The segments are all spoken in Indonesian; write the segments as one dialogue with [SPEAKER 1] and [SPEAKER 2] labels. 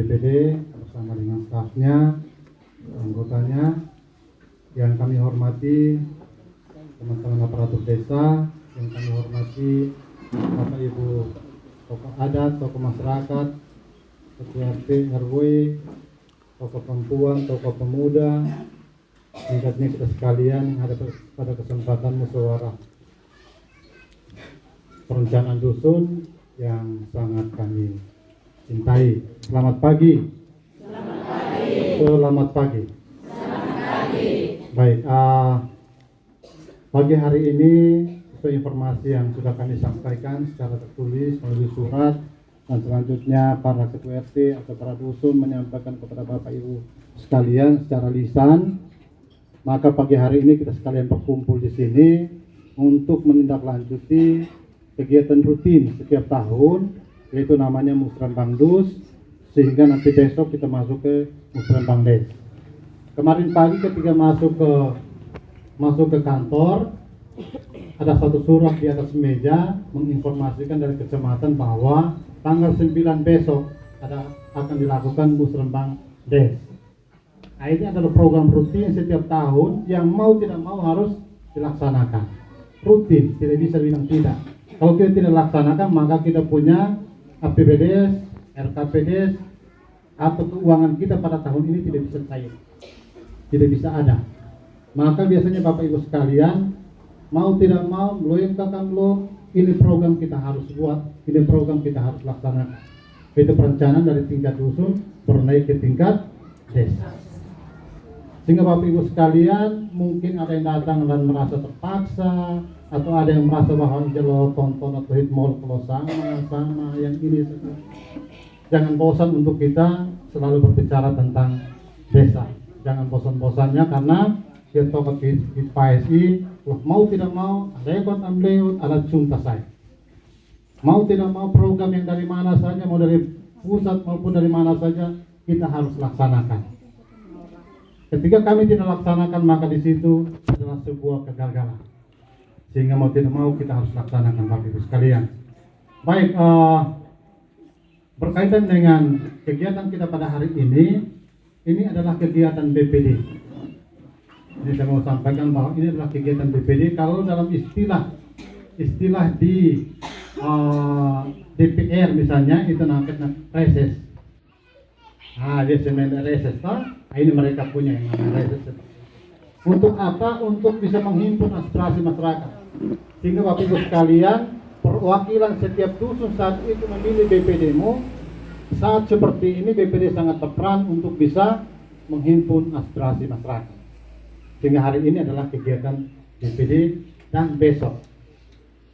[SPEAKER 1] BPD bersama dengan stafnya, anggotanya, yang kami hormati teman-teman aparatur desa, yang kami hormati Bapak Ibu tokoh adat, tokoh masyarakat, ketua RT, RW, tokoh perempuan, tokoh pemuda, tingkatnya kita sekalian yang ada pada kesempatan musyawarah perencanaan dusun yang sangat kami cintai. Selamat pagi.
[SPEAKER 2] Selamat pagi.
[SPEAKER 1] Selamat pagi.
[SPEAKER 2] Selamat pagi.
[SPEAKER 1] Baik, pagi hari ini sesuai informasi yang sudah kami sampaikan secara tertulis melalui surat, dan selanjutnya para ketua RT atau para dusun menyampaikan kepada Bapak Ibu sekalian secara lisan. Maka pagi hari ini kita sekalian berkumpul di sini untuk menindaklanjuti kegiatan rutin setiap tahun, yaitu namanya Musrenbang Dus, sehingga nanti besok kita masuk ke Musrenbang Des. Kemarin pagi ketika masuk ke kantor, ada satu surat di atas meja menginformasikan dari kecamatan bahwa tanggal 9 besok akan dilakukan Musrenbang Des. Nah, ini adalah program rutin setiap tahun yang mau tidak mau harus dilaksanakan. Rutin, tidak bisa bilang tidak. Kalau kita tidak laksanakan, maka kita punya APBDes, RKPDes, atau keuangan kita pada tahun ini tidak bisa cair, tidak bisa ada. Maka biasanya Bapak Ibu sekalian, mau tidak mau, belum kakak belum, ini program kita harus buat, ini program kita harus laksanakan. Itu perencanaan dari tingkat dusun bernaik ke tingkat desa. Sehingga Bapak Ibu sekalian, mungkin ada yang datang dan merasa terpaksa, atau ada yang merasa bahwa jelo tonton atau hitmol kalau sama yang ini. Jangan bosan untuk kita selalu berbicara tentang desa. Jangan bosan-bosannya, karena kita tokoh di PSI, mau tidak mau, rekod amleut ala cunta saya. Mau tidak mau program yang dari mana saja, mau dari pusat maupun dari mana saja, kita harus laksanakan. Ketika kami tidak laksanakan, maka di situ adalah sebuah kegagalan. Sehingga mau tidak mau kita harus laksanakan, Bapak Ibu sekalian. Baik, berkaitan dengan kegiatan kita pada hari ini adalah kegiatan BPD. Ini saya mau sampaikan bahwa ini adalah kegiatan BPD. Kalau dalam istilah di DPR misalnya, itu namanya reses. Dia semen reses, ini mereka punya yang namanya reses. Untuk apa? Untuk bisa menghimpun aspirasi masyarakat. Sehingga Bapak Ibu sekalian, perwakilan setiap dusun saat itu memilih BPD-mu. Saat seperti ini BPD sangat berperan untuk bisa menghimpun aspirasi masyarakat. Sehingga hari ini adalah kegiatan BPD dan besok.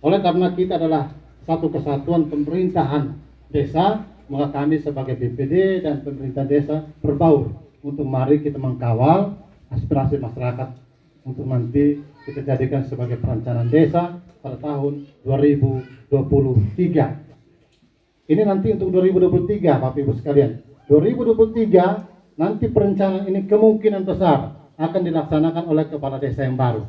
[SPEAKER 1] Oleh karena kita adalah satu kesatuan pemerintahan desa, maka kami sebagai BPD dan pemerintah desa berbaur untuk mari kita mengkawal aspirasi masyarakat untuk nanti kita jadikan sebagai perencanaan desa pada tahun 2023. Ini nanti untuk 2023, Bapak Ibu sekalian. 2023 nanti perencanaan ini kemungkinan besar akan dilaksanakan oleh kepala desa yang baru.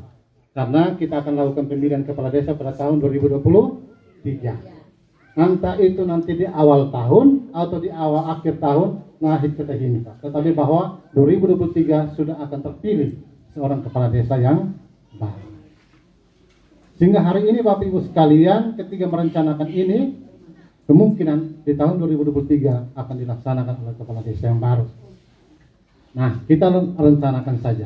[SPEAKER 1] Karena kita akan lakukan pemilihan kepala desa pada tahun 2023. Entah itu nanti di awal tahun atau di awal akhir tahun, nah kita ini. Tetapi bahwa 2023 sudah akan terpilih seorang kepala desa yang baru. Sehingga hari ini Bapak Ibu sekalian, ketika merencanakan ini, kemungkinan di tahun 2023 akan dilaksanakan oleh kepala desa yang baru. Nah, kita rencanakan saja,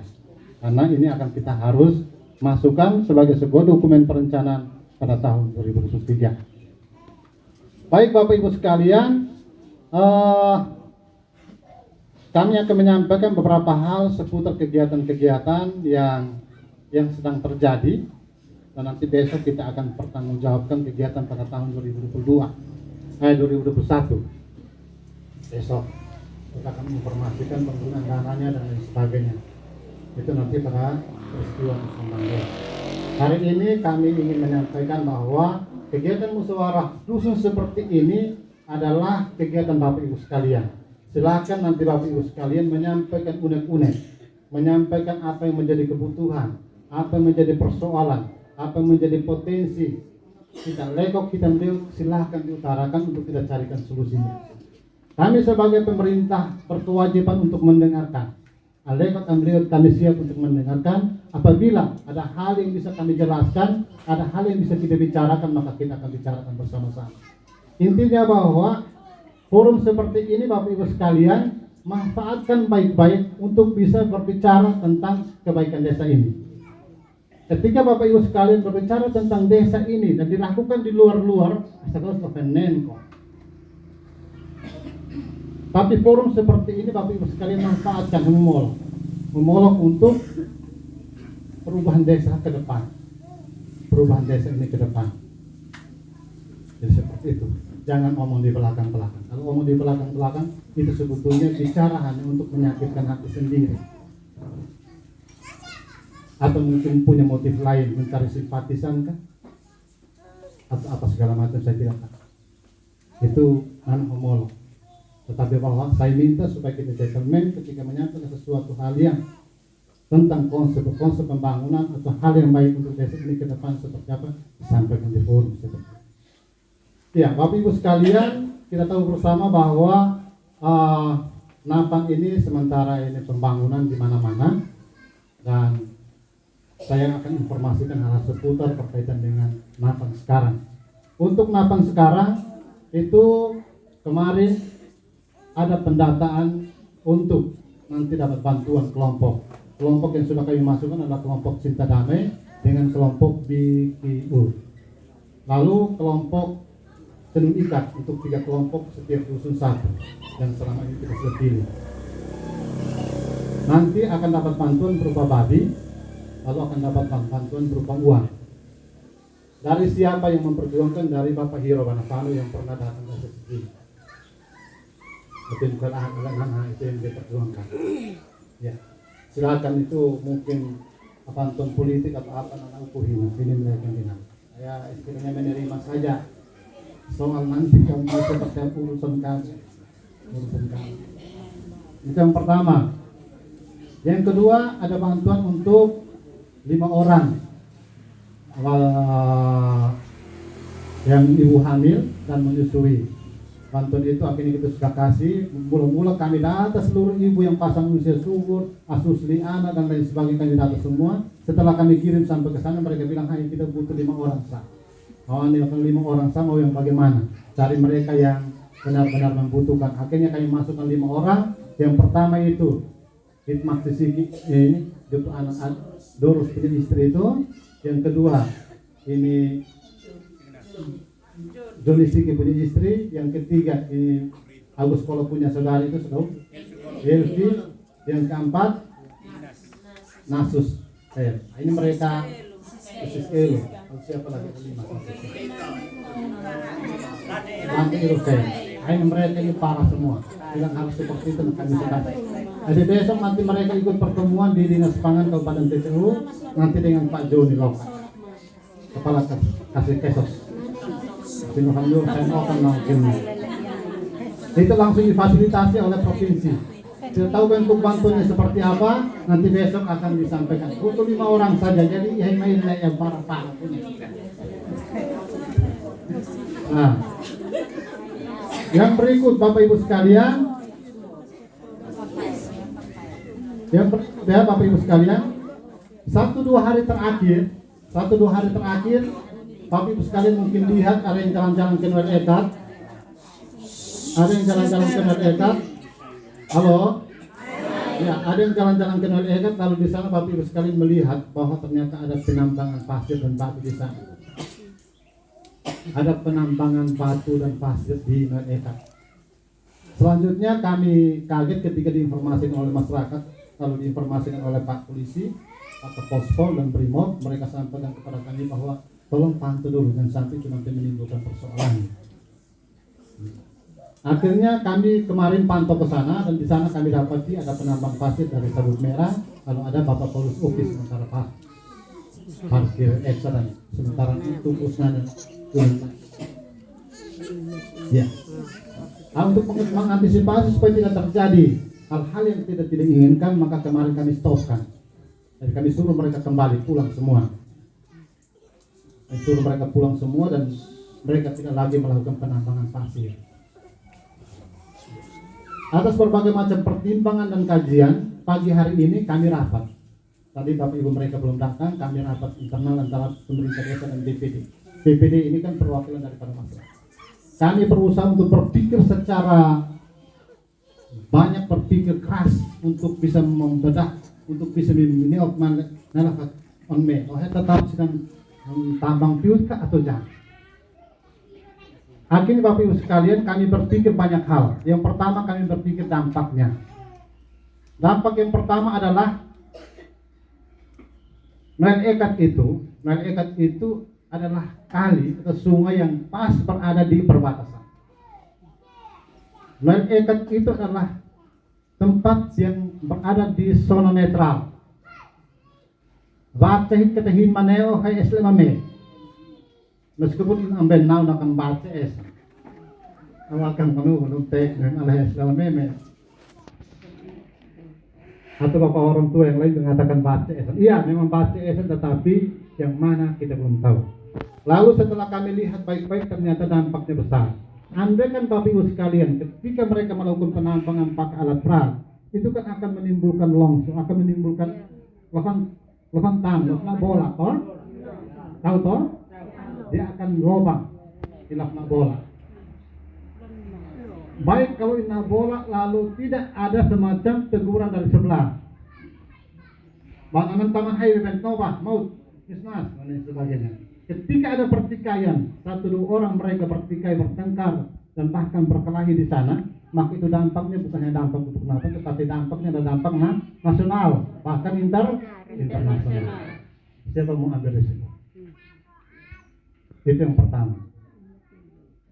[SPEAKER 1] karena ini akan kita harus masukkan sebagai sebuah dokumen perencanaan pada tahun 2023. Baik Bapak Ibu sekalian, kami akan menyampaikan beberapa hal seputar kegiatan-kegiatan yang sedang terjadi, dan nanti besok kita akan pertanggungjawabkan kegiatan pada tahun 2021. Besok kita akan menginformasikan penggunaan dananya dan lain sebagainya. Itu nanti pada peristiwa Musrenbang Des. Hari ini kami ingin menyampaikan bahwa kegiatan musyawarah dusun seperti ini adalah kegiatan Bapak Ibu sekalian. Silakan nanti Bapak Ibu sekalian menyampaikan unek-unek, menyampaikan apa yang menjadi kebutuhan, apa yang menjadi persoalan, apa yang menjadi potensi. Kita lekok, kita beliau, silahkan diutarakan untuk kita carikan solusinya. Kami sebagai pemerintah berkewajiban untuk mendengarkan. Alaikat amriut kami siap untuk mendengarkan. Apabila ada hal yang bisa kami jelaskan, ada hal yang bisa kita bicarakan, maka kita akan bicarakan bersama-sama. Intinya bahwa forum seperti ini Bapak Ibu sekalian, manfaatkan baik-baik untuk bisa berbicara tentang kebaikan desa ini. Ketika Bapak Ibu sekalian berbicara tentang desa ini dan dilakukan di luar-luar, tapi forum seperti ini Bapak Ibu sekalian manfaatkan, memolok untuk perubahan desa ke depan, perubahan desa ini ke depan. Jadi seperti itu. Jangan omong di belakang-belakang. Kalau omong di belakang-belakang itu sebetulnya bicara hanya untuk menyakitkan hati sendiri. Atau mungkin punya motif lain, mencari simpatisan kan? Atau apa segala macam, saya tidak tahu. Itu homolog. Tetapi bahwa saya minta supaya kita gentleman ketika menyampaikan sesuatu hal yang tentang konsep pembangunan atau hal yang baik untuk desa ini ke depan seperti apa, disampaikan di forum seperti itu. Ya, Bapak Ibu sekalian, kita tahu bersama bahwa Napang ini sementara ini pembangunan di mana-mana, dan saya akan informasikan hal seputar berkaitan dengan Napang sekarang. Untuk Napang sekarang itu kemarin ada pendataan untuk nanti dapat bantuan kelompok yang sudah kami masukkan adalah kelompok Cinta Damai dengan kelompok BKU. Lalu kelompok Tenun Ikat untuk 3 kelompok setiap dusun 1 yang selama ini kita sudah pilih. Nanti akan dapat bantuan berupa babi, lalu akan dapat bantuan berupa uang. Dari siapa yang memperjuangkan? Dari Bapak Hiro Banapano yang pernah datang ke sini. Itu itu yang diperjuangkan. Ya, silakan itu mungkin bantuan politik atau apa anak ukuhin. Ini mereka bilang. Saya istilahnya menerima saja. Soal nanti kamu seperti urusan kamu. Itu yang pertama. Yang kedua ada bantuan untuk 5 orang yang ibu hamil dan menyusui. Bantuan itu akhirnya kita sudah kasih. Mula-mula kami data seluruh ibu yang pasang usia subur, asus liana dan lain sebagainya, kami data semua. Setelah kami kirim sampai ke sana, mereka bilang, "Hai, kita butuh 5 orang sah." Oh, ini 5 orang sah, mau yang bagaimana? Cari mereka yang benar-benar membutuhkan. Akhirnya kami masukkan 5 orang. Yang pertama itu Hitmat Sisiki, ini untuk anak Dorus punya istri itu. Yang kedua ini Joni Siki punya istri. Yang ketiga ini Agus Kolo punya saudara itu Elvi. Yang keempat Nasus. Ini mereka siapa lagi kelima? Nanti ini mereka ini parah semua. Bilang harus seperti itu kami sekali. Jadi besok nanti mereka ikut pertemuan di Dinas Pangan Kabupaten TCU nanti dengan Pak Joni Loka, Kepala Kasih Kesos. Itu langsung difasilitasi oleh provinsi. Tidak tahu bentuk bantuannya seperti apa, nanti besok akan disampaikan. Butuh 5 orang saja, jadi yang parah-parah punya. Nah, yang berikut Bapak Ibu sekalian, Bapak Ibu sekalian, 1-2 hari terakhir, Bapak Ibu sekalian mungkin lihat ada yang jalan-jalan ke Nuel Ekat. Halo? Ya, ada yang jalan-jalan ke Nuel Ekat, lalu di sana Bapak Ibu sekalian melihat bahwa ternyata ada penambangan pasir dan batu di sana. Ada penambangan batu dan pasir di Nuel Ekat. Selanjutnya kami kaget ketika diinformasikan oleh masyarakat, lalu diinformasikan oleh Pak Polisi, Pak Pospol dan Brimob. Mereka sampaikan kepada kami bahwa tolong pantau dulu dan sampai nanti menimbulkan persoalan. Akhirnya kami kemarin pantau ke sana dan di sana kami dapati ada penambang pasir dari Sabut Merah, lalu ada Bapak Paulus Uki sementara parkir ekstra dan sementara itu Usna dan ya. Untuk mengantisipasi supaya tidak terjadi hal-hal yang tidak diinginkan, maka kemarin kami stopkan. Jadi kami suruh mereka kembali pulang semua. Dan mereka tidak lagi melakukan penambangan pasir. Atas berbagai macam pertimbangan dan kajian, pagi hari ini kami rapat. Tadi Bapak Ibu mereka belum datang, kami rapat internal antara pemerintah desa dan DPD. DPD ini kan perwakilan daripada masyarakat. Kami berusaha untuk berpikir secara banyak, berpikir keras untuk bisa membedah, untuk bisa meniok nalakat on me. Oh, tetap sedang tambang pius atau jangan. Akhirnya Bapak Ibu sekalian, kami berpikir banyak hal. Yang pertama kami berpikir dampaknya. Dampak yang pertama adalah Nelayan Ekat itu adalah kali atau sungai yang pas berada di perbatasan. Nelayan Ekat itu adalah tempat yang berada di zona netral. Batahit katahin maneo hay eslemame. Meskipun amben nau nakang baca es, awakan kanu tek dengan alah eslemame. Atau bapak orang tua yang lain mengatakan baca es. Iya, memang baca es, tetapi yang mana kita belum tahu. Lalu setelah kami lihat baik-baik, ternyata dampaknya besar. Andai kan Bapak Ibu sekalian, ketika mereka melakukan penambangan pakai alat berat, itu kan akan menimbulkan longsor, akan menimbulkan lubang bola, toh? Tahu toh? Dia akan lubang hilafna bola. Baik kalau ina bola lalu tidak ada semacam teguran dari sebelah. Bangunan taman hai bentova maut bisnas dan sebagainya. Ketika ada pertikaian, 1-2 orang mereka bertikai, bertengkar dan bahkan berkelahi di sana, maka itu dampaknya bukan hanya dampak untuk nasional, tetapi dampaknya ada dampak nasional, bahkan internasional. Siapa mau ambil risiko? Itu yang pertama.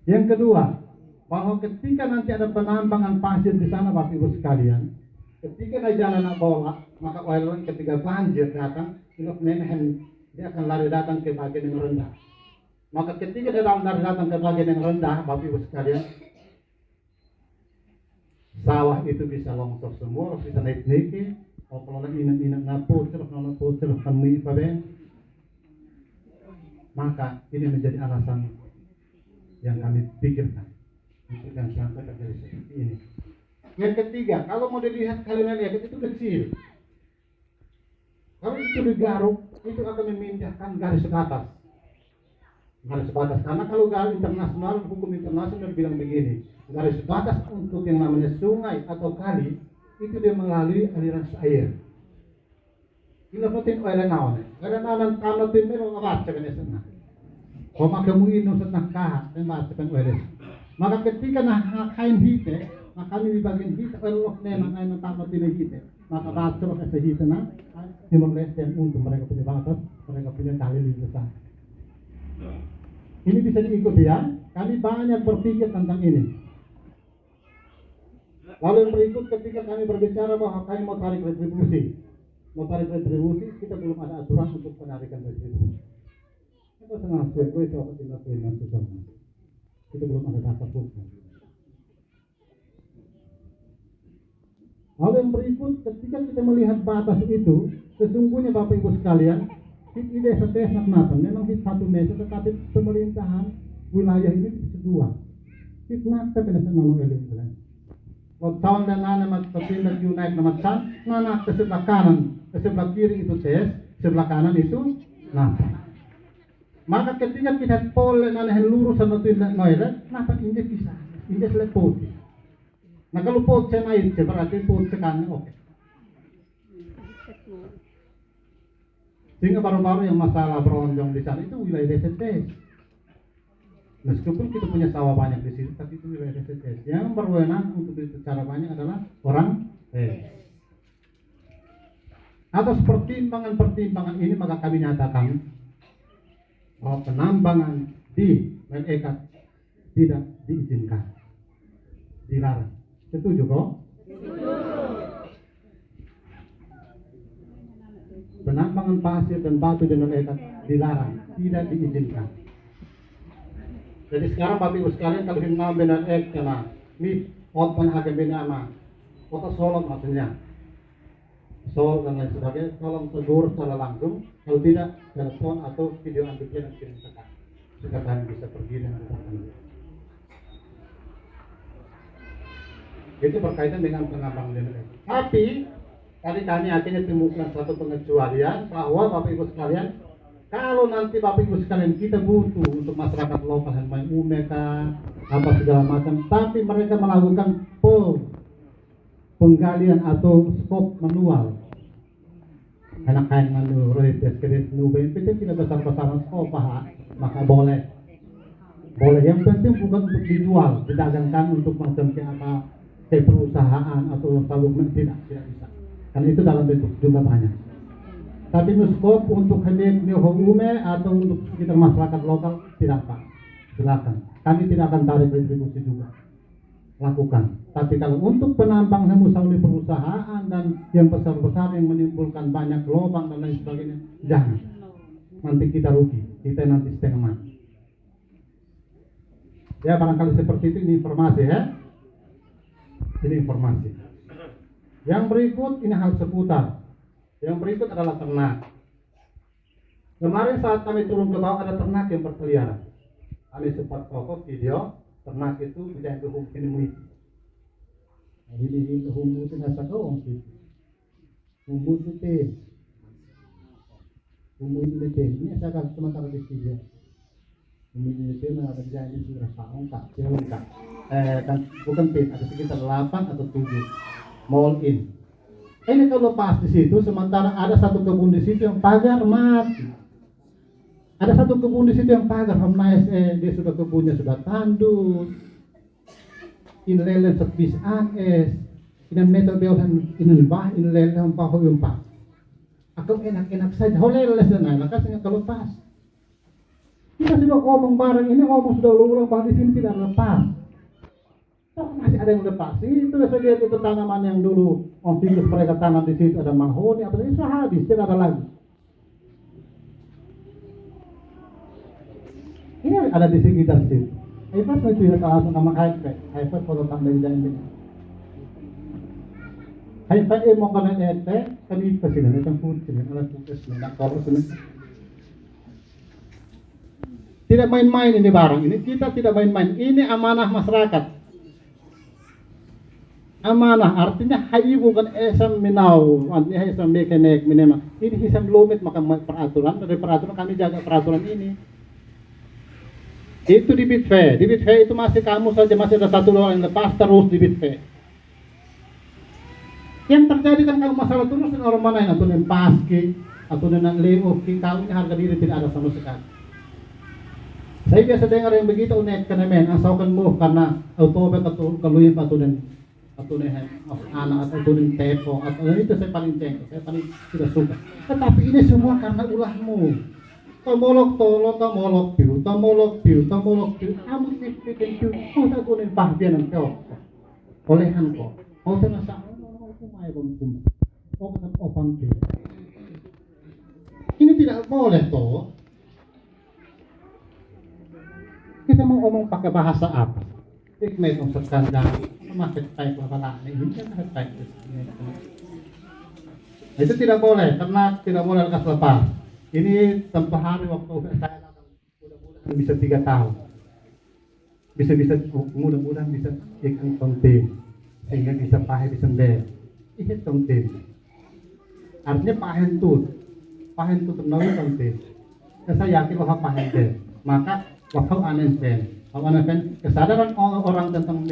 [SPEAKER 1] Yang kedua, bahwa ketika nanti ada penambangan pasir di sana Bapak Ibu sekalian, ketika ada jalan bola, maka orang ketika banjir datang, dia akan lari datang ke bagian yang rendah. Maka ketika dia lari datang ke bagian yang rendah, Bapak Ibu sekalian, sawah itu bisa longsor semua, bisa naik-naik, kalau inang-inang napusir, kami maka ini menjadi alasan yang kami pikirkan untuk yang sampai terjadi seperti ini. Yang ketiga, kalau mau dilihat kalian lihat itu kecil. Kalau itu digaruk, itu akan memindahkan garis batas. Garis batas, karena kalau garis internasional, hukum internasional bilang begini, garis batas untuk yang namanya sungai atau kali, itu dia melalui aliran air. Ilapatin oelenawan tanatin meron abaca kan esna. Kung makamuin sa nakahat, ay masakan oeles. Maka ketika nakakain hite, kami di bagian hite, elok na ay natamatin na hite. Maka baca sa hite na, himagles yan untuk mereka punya batas, mereka punya tali lintasan. Ini bisa diikuti ya. Kami banyak berpikir tentang ini. Lalu yang berikut ketika kami berbicara bahwa kami mau tarik retribusi. Kita belum ada aturan untuk penarikan retribusi. Kita setengah sesuai coba dengan susahnya. Kita belum ada dasar hukum. Lalu yang berikut, ketika kita melihat batas itu, sesungguhnya Bapak Ibu sekalian, ide setelah matang, memang di satu meja, tetapi pemerintahan wilayah ini kedua. Fitnah terkena senang elit. Tahun dan nana matpindah unite na matsan, nana ke sebelah kanan, ke sebelah kiri itu tes, sebelah kanan itu napa. Maka ketika kita pole nana lurus sama tindak noile, napa ini bisa, ini selepot. Nah kalau pot naik, berarti pot kanan oke. Sehingga baru-baru yang masalah beronjong di sana itu wilayah desa tes. Meskipun kita punya sawah banyak di sini, tapi itu wilayah desa tes. Yang berwenang untuk bicara banyak adalah orang tes. Atas pertimbangan-pertimbangan ini maka kami nyatakan bahwa penambangan di Nelayan Ekat tidak diizinkan, dilarang. Setuju kok? Penambangan pasir dan batu di Nelayan Ekat dilarang, tidak diizinkan. Jadi sekarang Bapak Ibu sekalian kalau himna benar karena mi open hakim benama kota Solo maksudnya Sol dan lain sebagainya, tolong tegur secara langsung, kalau tidak telepon atau video ambilnya dan kirim ke kami. Supaya kami bisa pergi dengan kami. Itu berkaitan dengan penambangan mineral. Tapi tadi kami akhirnya temukan satu pengecualian bahwa Bapak Ibu sekalian, kalau nanti Bapak Ibu sekalian kita butuh untuk masyarakat lokal yang main umeka apa segala macam, tapi mereka melakukan penggalian atau skop manual. Anak kain manu rohites kredit nube itu tidak besar-besaran skop maka boleh. Yang penting bukan untuk dijual, didagangkan untuk macam kayak apa, kayak perusahaan atau tabungan tidak bisa. Karena itu dalam bentuk jumlah banyak. Tapi skop untuk hendak ume atau untuk sekitar masyarakat lokal tidak Pak. Silakan. Kami tidak akan tarik retribusi juga. Lakukan. Tapi kalau untuk penambang usaha perusahaan dan yang besar-besar yang menimbulkan banyak lubang dan lain sebagainya, jangan. Nanti kita rugi. Kita nanti setengah mati. Ya barangkali seperti itu, ini informasi ya. Ini informasi. Yang berikut ini hal seputar. Yang berikut adalah ternak. Kemarin saat kami turun ke bawah ada ternak yang berkeliaran. Kami sempat foto video ternak itu tidak kehubungan ini. Ini kehubungan itu nasa doang sih. Kehubungan itu. Kehubungan itu. Ini saya akan sementara di video. Kehubungan itu ada jadi sudah lengkap, lengkap. Kan bukan pin, ada sekitar 8 atau 7 mall in. Ini kalau lepas di situ, sementara ada satu kebun di situ yang pagar mati. Ada satu kebun di situ yang pagar, dia sudah kebunnya sudah tandus. In lelen sepis es, in meter beolan in bah in lelen paho yung pa. Ako enak-enak saja, holeles na nakasanya kalau lepas. Kita sudah ngomong bareng ini, ngomong sudah ulang bahwa di sini tidak lepas. Masih ada yang lepas. Itu saya lihat itu tanaman yang dulu Ontigus mereka tanam di situ ada mahoni apa itu sudah habis, tidak ada lagi. Ini ada di sekitar situ. Hebat itu ya langsung sama HFP. HFP kalau tambah janji. HFP mau kena ET, kami kesini, itu pun sini, alat tugas sini, nak kalau sini. Tidak main-main ini barang ini, kita tidak main-main. Ini amanah masyarakat. Amanah artinya hai bukan esam minau, artinya esam mekanik minema. Ini hisam lumit maka peraturan, dari peraturan kami jaga peraturan ini. Itu di bitfe itu masih kamu saja masih ada satu orang yang lepas terus di bitfe. Yang terjadi kan kalau masalah terus orang mana yang atau paski atau dengan leoki kau ini harga diri tidak ada sama sekali. Saya biasa dengar yang begitu unek karena men asaukan mu karena autobek atau keluhin atau dan atau anak atau tepo atau itu saya paling cengkel, saya paling tidak suka. Tetapi ini semua karena ulahmu. Tomolok tolong, tomolok piu, kamu pikir piu, kau tak guna bahagian engkau. Olehan kau, kau terasa aku mai bom, kau kata opan piu. Ini tidak boleh toh. Kita mau ngomong pakai bahasa apa? Hikmet untuk skandal. Memakai type apa ini kan ada type itu tidak boleh karena tidak boleh lepas. Ini tempoh hari waktu saya mudah-mudahan bisa 3 tahun bisa mudah-mudahan bisa ikan konten sehingga bisa pakai bisa ber ini konten artinya pahen tuh terlalu konten saya yakin bahwa pahen ber maka waktu aneh ber kesadaran orang tentang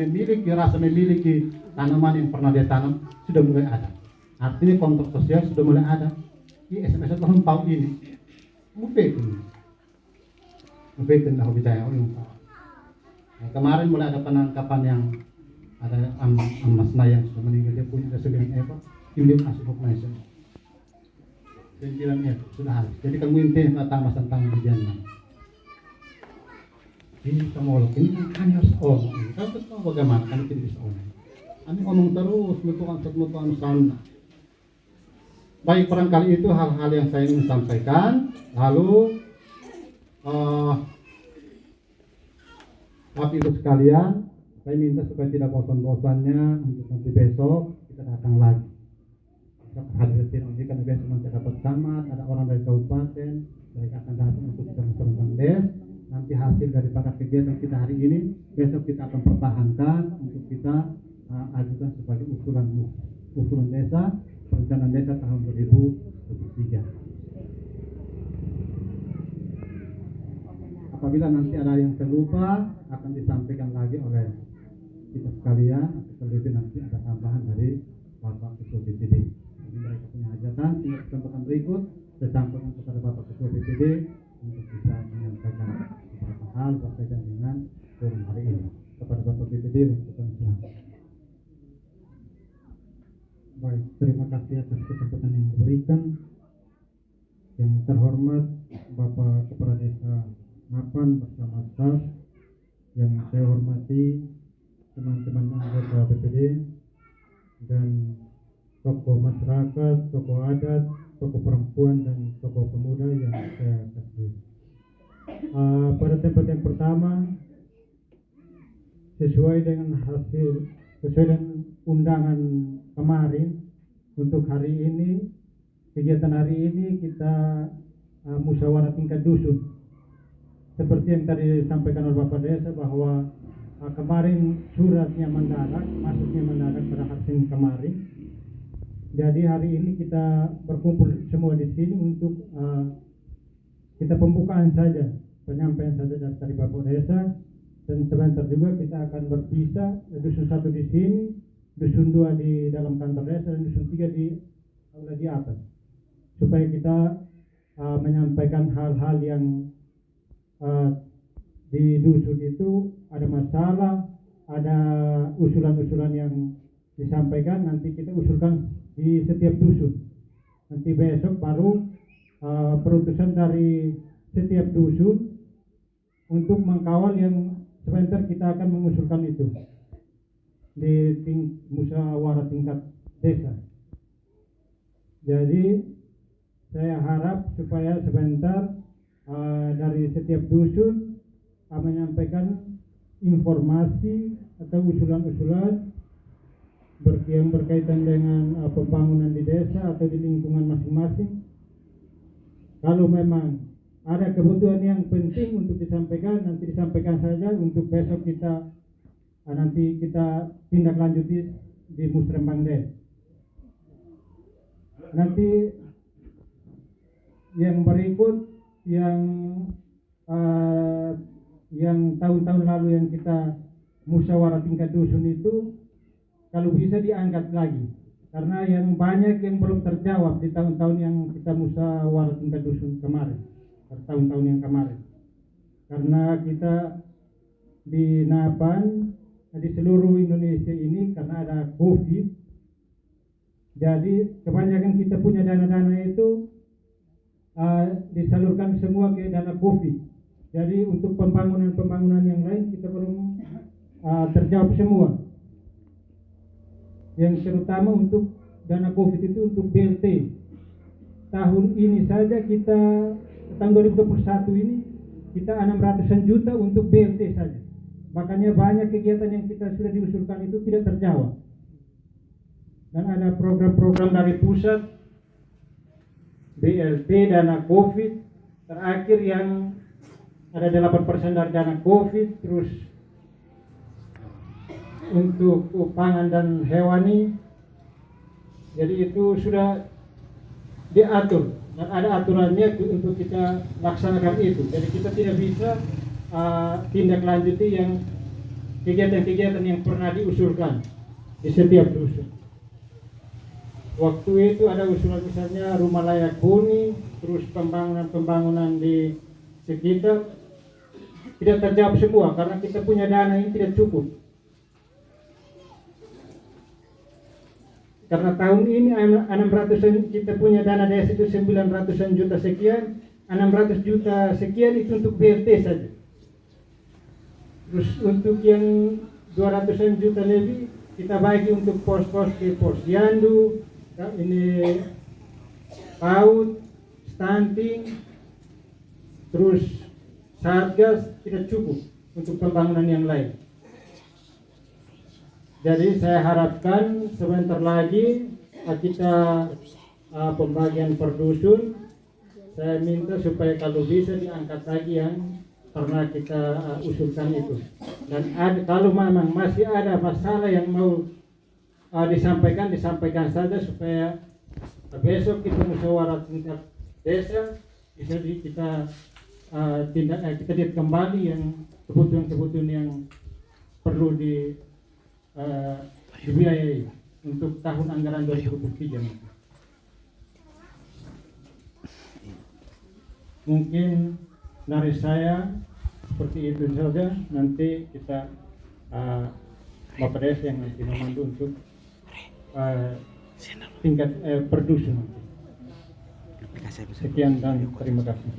[SPEAKER 1] rasa memiliki tanaman yang pernah dia tanam sudah mulai ada. Artinya kontrak sosial sudah mulai ada. Ini SMS tahun ini. Mungkin hobi saya orang. Kemarin mulai ada penangkapan yang ada Mas Nayang sudah meninggal dia punya kesegian apa? Ini masuk Indonesia. Saya bilangnya sudah habis. Jadi kamu inti tentang bijian. Ini kamu ini kan harus omong. Tapi tahu bagaimana kan tidak bisa omong. Kami omong terus mutuan sana. Baik barangkali itu hal-hal yang saya ingin sampaikan. Lalu Bapak Ibu sekalian, saya minta supaya tidak bosan-bosannya untuk nanti besok kita datang lagi. Kita hadirin ini karena besok nanti dapat camat, ada orang dari kabupaten, mereka akan datang untuk kita menceritakan des. Nanti hasil daripada kegiatan kita hari ini besok kita akan pertahankan untuk kita ajukan sebagai usulan desa perencanaan desa tahun 2023. Apabila nanti ada yang terlupa akan disampaikan lagi oleh kita sekalian, atau terlebih nanti ada tambahan dari Bapak Ketua BPD. Jadi mereka punya hajatan, sehingga kesempatan berikut saya sampaikan kepada Bapak Ketua BPD untuk bisa menyampaikan beberapa hal berkaitan dengan forum hari ini. Kepada Bapak BPD untuk silakan. Baik, terima kasih atas kesempatan yang diberikan. Yang terhormat Bapak Kepala Desa Ngapan bersama staf, yang saya hormati teman-teman anggota BPD dan tokoh masyarakat, tokoh adat, tokoh perempuan dan tokoh pemuda yang saya kasih. Pada tempat yang pertama, sesuai dengan undangan kemarin, untuk hari ini, kegiatan hari ini kita musyawarah tingkat dusun. Seperti yang tadi disampaikan oleh Bapak Desa bahwa kemarin suratnya mendadak, masuknya mendadak pada hari Senin kemarin. Jadi hari ini kita berkumpul semua di sini untuk kita pembukaan saja, penyampaian saja dari Bapak Desa, dan sebentar juga kita akan berpisah, dusun 1 di sini, dusun 2 di dalam kantor desa, dan dusun 3 di aula di atas, supaya kita menyampaikan hal-hal yang di dusun itu ada masalah, ada usulan-usulan yang disampaikan, nanti kita usulkan di setiap dusun. Nanti besok baru perutusan dari setiap dusun untuk mengkawal yang sebentar kita akan mengusulkan itu di musyawarah tingkat desa. Jadi saya harap supaya sebentar dari setiap dusun menyampaikan informasi atau usulan-usulan yang berkaitan dengan pembangunan di desa atau di lingkungan masing-masing. Kalau memang ada kebutuhan yang penting untuk disampaikan, nanti disampaikan saja, untuk besok kita nanti kita tindak lanjuti di Musrembang Des. Nanti yang berikut yang tahun-tahun lalu yang kita musyawarah tingkat dusun itu kalau bisa diangkat lagi, karena yang banyak yang belum terjawab di tahun-tahun yang kita musyawarah tingkat dusun kemarin, tahun-tahun yang kemarin, karena kita di Napan, di seluruh Indonesia ini karena ada COVID, jadi kebanyakan kita punya dana-dana itu disalurkan semua ke dana COVID. Jadi untuk pembangunan yang lain kita belum terjawab semua. Yang terutama untuk dana COVID itu untuk BLT. Tahun ini saja kita, tahun 2021 ini kita 600-an juta untuk BLT saja. Makanya banyak kegiatan yang kita sudah diusulkan itu tidak terjawab. Dan ada program-program dari pusat, BLT, dana COVID, terakhir yang ada 8% dari dana COVID, terus untuk pangan dan hewani. Jadi itu sudah diatur dan ada aturannya untuk kita laksanakan itu. Jadi kita tidak bisa tindak lanjuti yang kegiatan-kegiatan yang pernah diusulkan di setiap dusun. Waktu itu ada usulan misalnya rumah layak huni, terus pembangunan di sekitar, tidak terjawab semua karena kita punya dana ini tidak cukup. Karena tahun ini 600 kita punya dana desa itu 900-an juta sekian, 600 juta sekian itu untuk BLT saja. Terus untuk yang 200-an juta lebih kita bagi untuk pos-pos ke posyandu, ini PAUD, stunting, terus satgas, tidak cukup untuk pembangunan yang lain. Jadi saya harapkan sebentar lagi kita pembagian per dusun, saya minta supaya kalau bisa diangkat lagi yang pernah kita usulkan itu. Dan kalau memang masih ada masalah yang mau
[SPEAKER 3] disampaikan saja supaya besok kita musyawarah tingkat desa bisa kita kita lihat kembali yang kebutuhan yang perlu dibiayai untuk tahun anggaran 2023 nanti. Mungkin dari saya seperti itu saja. Nanti kita Bapak Desa yang nanti memandu untuk tingkat perdusun nanti. Sekian dan terima kasih.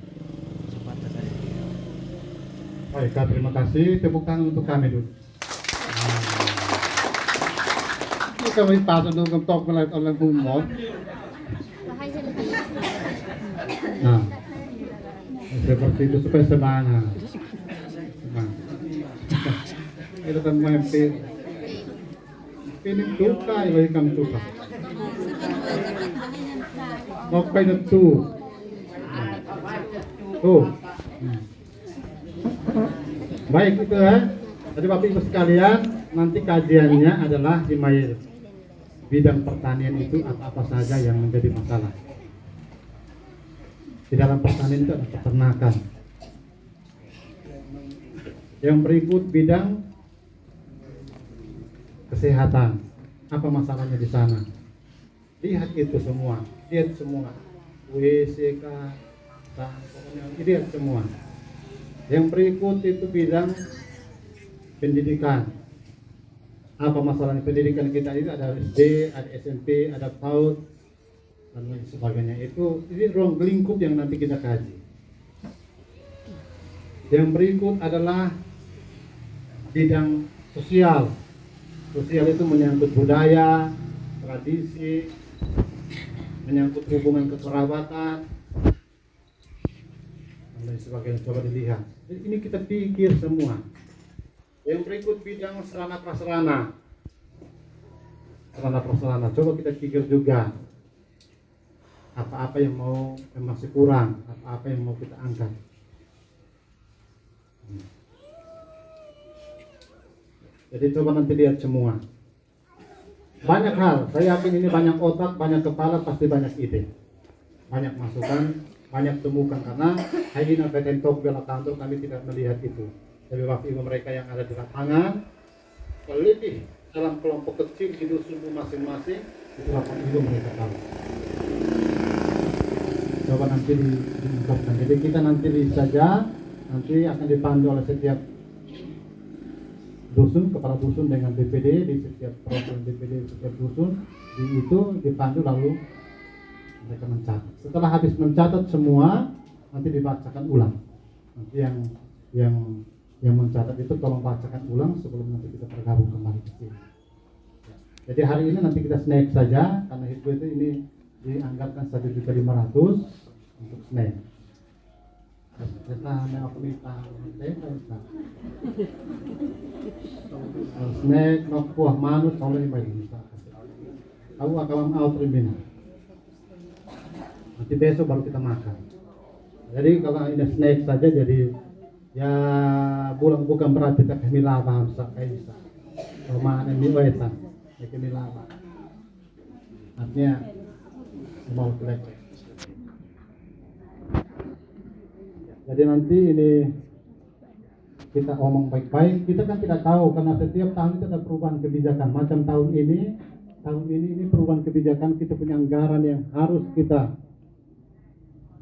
[SPEAKER 1] Baik, terima kasih. Tepuk tangan untuk kami dulu. Ini kami pasang dulu ketok oleh bumot. Nah, seperti itu supaya semangat. Itu kan memimpin. Ini duka, ilahi kami duka. Ngopai itu. Tuh. Baik itu ya. Jadi Bapak Ibu sekalian, nanti kajiannya adalah di bidang pertanian itu apa saja yang menjadi masalah. Di dalam pertanian itu ada peternakan. Yang berikut bidang kesehatan. Apa masalahnya di sana? Lihat itu semua, lihat semua. WCK, pokoknya lihat semua. Yang berikut itu bidang pendidikan. Apa masalahnya pendidikan kita itu? Ada SD, ada SMP, ada PAUD dan lain sebagainya. Ini ruang lingkup yang nanti kita kaji. Yang berikut adalah bidang sosial. Sosial itu menyangkut budaya, tradisi, menyangkut hubungan kekerabatan dan lain sebagainya. Coba dilihat. Jadi ini kita pikir semua. Yang berikut bidang sarana prasarana. Sarana prasarana. Coba kita pikir juga. Apa-apa yang masih kurang, apa-apa yang mau kita angkat. Jadi coba nanti lihat semua. Banyak hal, saya yakin ini banyak otak, banyak kepala, pasti banyak ide. Banyak masukan, banyak temukan. Karena hari ini Tentok bela kantor kami tidak melihat itu. Tapi Bapak Ibu mereka yang ada di lapangan, teliti dalam kelompok kecil di dusun masing-masing, itu Bapak Ibu mereka tahu. Coba nanti diungkapkan. Jadi kita nanti lihat saja, nanti akan dipandu oleh setiap dusun, kepala dusun dengan DPD di setiap program DPD di setiap dusun, itu dipandu lalu mereka mencatat. Setelah habis mencatat semua, nanti dibacakan ulang. Nanti yang mencatat itu tolong bacakan ulang sebelum nanti kita bergabung kembali ke sini. Jadi hari ini nanti kita snack saja karena itu ini dianggarkan 1.500.000 untuk snack. Kita hanya aku minta snack nok buah manut kalau ini bagi aku akan mau terima. Nanti besok baru kita makan. Jadi kalau ini snack saja jadi ya bukan berarti kita kami lama hamsa kaisa. Roman ini wetan, kami lama. Artinya mau kelek. Jadi nanti ini kita omong baik-baik. Kita kan tidak tahu karena setiap tahun itu ada perubahan kebijakan. Macam tahun ini perubahan kebijakan, kita punya anggaran yang harus kita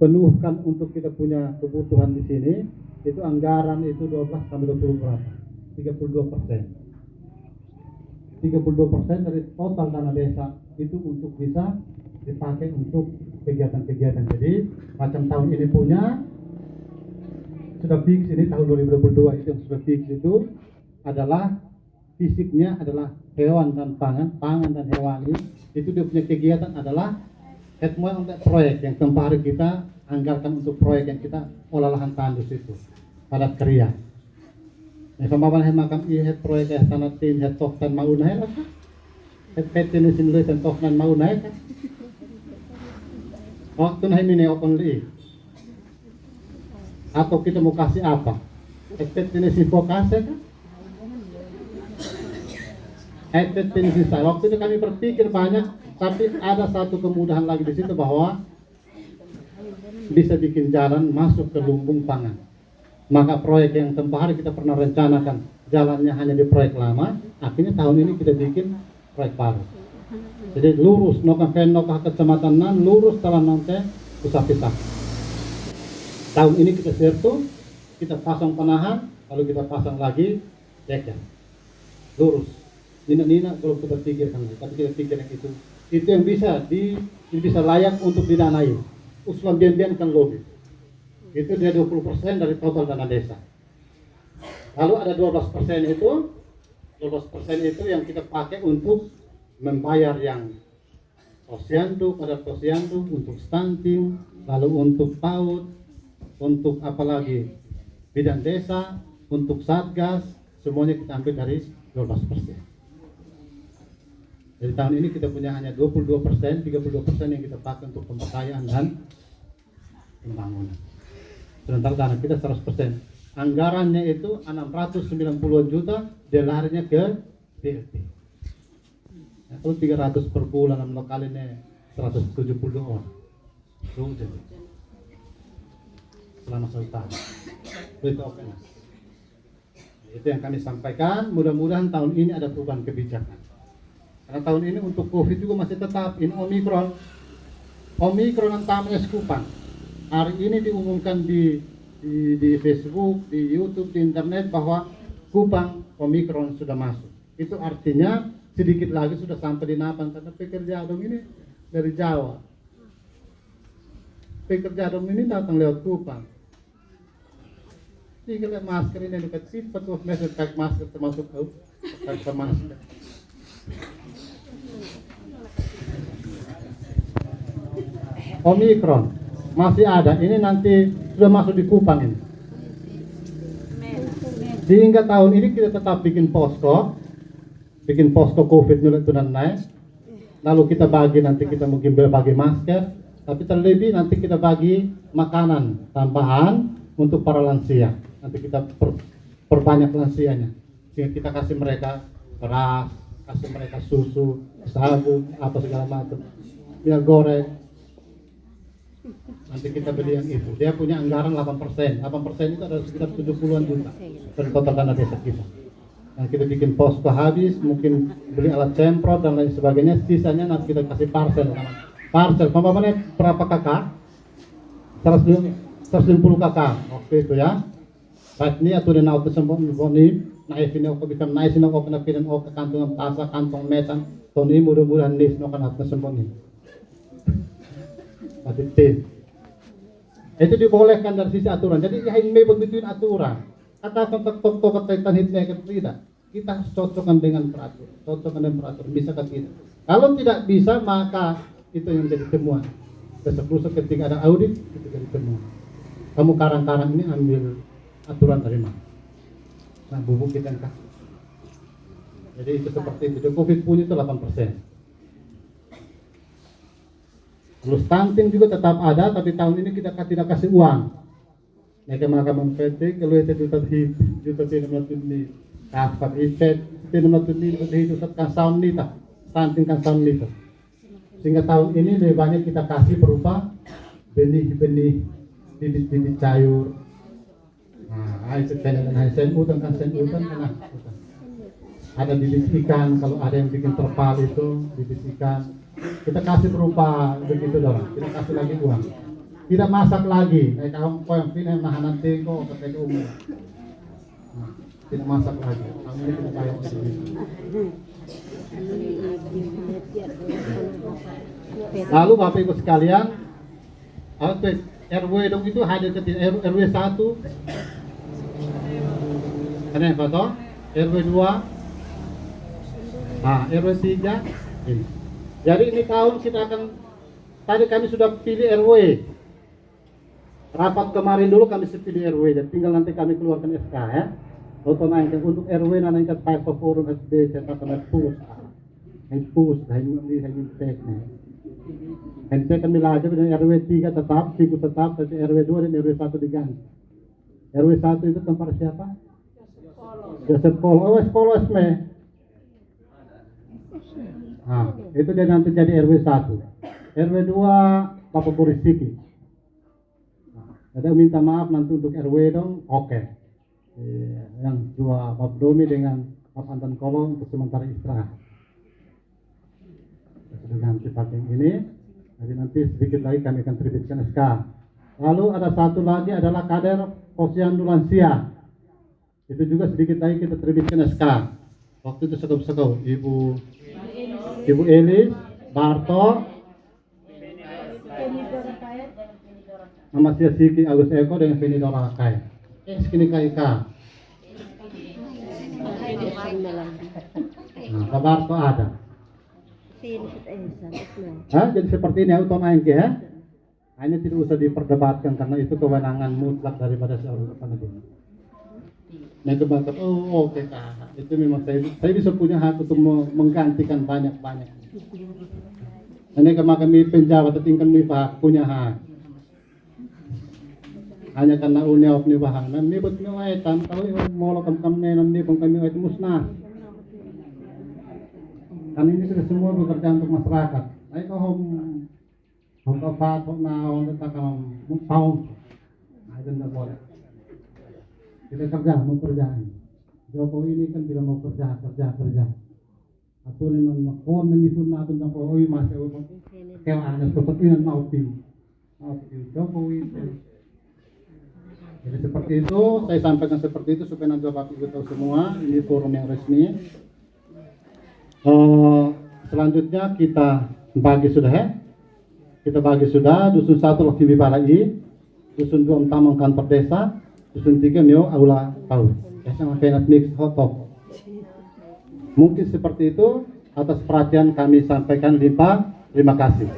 [SPEAKER 1] penuhkan untuk kita punya kebutuhan di sini. Itu anggaran itu 12 sampai 20 berapa? 32%. 32% dari total dana desa itu untuk bisa dipakai untuk kegiatan-kegiatan. Jadi macam tahun ini punya sudah fix, ini tahun 2022 itu yang sudah fix itu adalah fisiknya adalah hewan dan pangan dan hewani. Itu dia punya kegiatan adalah semua untuk proyek yang kemarin kita anggarkan untuk proyek yang kita olah lahan tandus itu padat karya. Yang pembawahan makam ihet proyek yang tanah tin het toktan mau naik lah kan? Het petin sinle dan toktan mau naik kan? Waktu naik ini open li. Atau kita mau kasih apa? Het petin sinfo kasih kan? efektivitas. Waktu itu kami berpikir banyak, tapi ada satu kemudahan lagi di situ bahwa bisa bikin jalan masuk ke lumbung pangan. Maka proyek yang tempoh hari kita pernah rencanakan jalannya hanya di proyek lama, akhirnya tahun ini kita bikin proyek baru. Jadi lurus noka kecamatan nan lurus telah nanti usah pisah. Tahun ini kita sertu, kita pasang penahan, lalu kita pasang lagi deck lurus. Nina kalau kita pikirkan, tapi kita pikir yang itu yang bisa layak untuk didanai. Usulan bian kan lobby. Itu dia 20% dari total dana desa. Lalu ada 12% itu yang kita pakai untuk membayar yang posyandu pada posyandu, untuk stunting, lalu untuk PAUD, untuk apalagi bidang desa, untuk satgas, semuanya kita ambil dari 12%. Jadi tahun ini kita punya hanya 22%, 32% yang kita pakai untuk pemberdayaan dan pembangunan. Sementara dana kita 100%. Anggarannya itu 690 juta, dia larinya ke BLT. Ya, kalau 300 per bulan, 6 kali ini 170 orang. Selama setahun. Itu oke lah. Itu yang kami sampaikan. Mudah-mudahan tahun ini ada perubahan kebijakan. Karena tahun ini untuk COVID juga masih tetap ini Omikron yang tamanya Kupang. Hari ini diumumkan di Facebook, di YouTube, di internet bahwa Kupang Omikron sudah masuk. Itu artinya sedikit lagi sudah sampai di Napang karena pekerja Adong ini dari Jawa. Pekerja Adong ini datang lewat Kupang. Jadi kalau masker ini dekat sifat tuh pakai masker termasuk pakai masker. Omikron masih ada, ini nanti sudah masuk di Kupang ini. Sehingga tahun ini kita tetap bikin posko COVID itu dan naik. Lalu kita bagi, nanti kita mungkin bagi masker, tapi terlebih nanti kita bagi makanan tambahan untuk para lansia. Nanti kita perbanyak lansianya, sehingga kita kasih mereka beras, kasih mereka susu, sabun, apa segala macam, minyak goreng. Nanti kita beli yang itu. Dia punya anggaran 8%. 8% itu ada sekitar 70-an juta dari total dana desa kita. Yang kita bikin posko habis, mungkin beli alat semprot dan lain sebagainya. Sisanya nanti kita kasih parcel. Pampamanya berapa kakak? 150 kakak. Waktu itu ya. Baik ini atau di naut tersebut ini. Naik ini aku bisa naik sini aku kena pindah aku kantong tasa kantong metan. Tahun ini mudah-mudahan nis no kan tersebut ini. Itu dibolehkan dari sisi aturan. Jadi yang may begitu aturan. Kata kontak kaitan hitnya tidak. Kita harus cocokkan dengan peraturan. Bisa kan tidak? Kalau tidak bisa maka itu yang jadi temuan. Besok ketika ada audit itu jadi temuan. Kamu karang-karang ini ambil aturan dari mana? Nah bubuk kita angkat. Jadi itu seperti itu. COVID punya itu 8%. Lalu stunting juga tetap ada, tapi tahun ini kita tidak kasih uang. Mereka makan PT, kalau itu juta tidak melakukan di kapan itu tidak melakukan di itu kan sound nita, stunting kan sound nita. Sehingga tahun ini lebih banyak kita kasih berupa benih-benih, bibit-bibit sayur. Nah, itu kan sen utan kan ada bibit ikan, kalau ada yang bikin terpal itu bibit ikan. Kita kasih berupa begitu dong, kita kasih lagi uang. Tidak masak lagi, kamu yang pilih mahanan teko ketika umum. Tidak masak lagi, kami ini kita bayar sendiri. Lalu Bapak Ibu sekalian, RW dong itu hadir ke RW 1. Ada yang foto? RW 2. RW 3. Ini. Jadi ini tahun kita akan, tadi kami sudah pilih RW. Rapat kemarin dulu kami pilih RW, dan tinggal nanti kami keluarkan SK ya. Otomatis untuk RW nanti kita pakai forum SD cetak kami pus, hanya teknik. Hanya kami lagi dengan RW 3 tetap, figur tetap, tapi RW 2 dan RW 1 diganti. RW 1 itu tempat siapa? Joseph Polo. Oh, Polo SME. Nah, itu dia nanti jadi RW 1. RW 2 Bapak Boris Siki. Nah, ada minta maaf nanti untuk RW dong, oke. Yang dua Bapak Domi dengan Bapak Anton Kolong untuk sementara istirahat. Sudah ganti pakai ini, jadi nanti sedikit lagi kami akan terbitkan SK. Lalu ada satu lagi adalah kader Posyandu Lansia. Itu juga sedikit lagi kita terbitkan SK. Waktu itu sekau-sekau Ibu Elis, Barto, nama Sia Siki Agus Eko dengan Feni Dorakai. Sekini Kaika. Nah, Pak Barto ada. Jadi seperti ini otomatis ya. Hanya tidak usah diperdebatkan karena itu kewenangan mutlak daripada seorang kepala desa. Nah, kebanyakan, oke Kak. Itu memang saya bisa punya hak untuk menggantikan banyak-banyak. Ini kami penjabat tingkat mifak punya hak. Hanya karena unia opni bahan. Nanti buat mewaitan, kalau mau lakukan nanti kami itu musnah. Kan ini sudah semua bekerja untuk masyarakat. Ayo kau kapat, kau naon, kita mau tahu. Nah, itu tidak boleh. Kita kerja, mau kerjaan. Jokowi ini kan bilang mau kerja. Atau ini menakon, ini pun nato na ko, masih kaya anak seperti ini mau pilih. Jokowi. Jadi seperti itu, saya sampaikan seperti itu supaya nanti Bapak Ibu tahu semua. Ini forum yang resmi. Selanjutnya kita bagi sudah ya. Kita bagi sudah dusun 1 Lokimi Balai, dusun 2 Taman Kantor Desa, dusun 3 Mio Aula Tahu. Sama penat mix hotop. Mungkin seperti itu, atas perhatian kami sampaikan limpah. Terima kasih.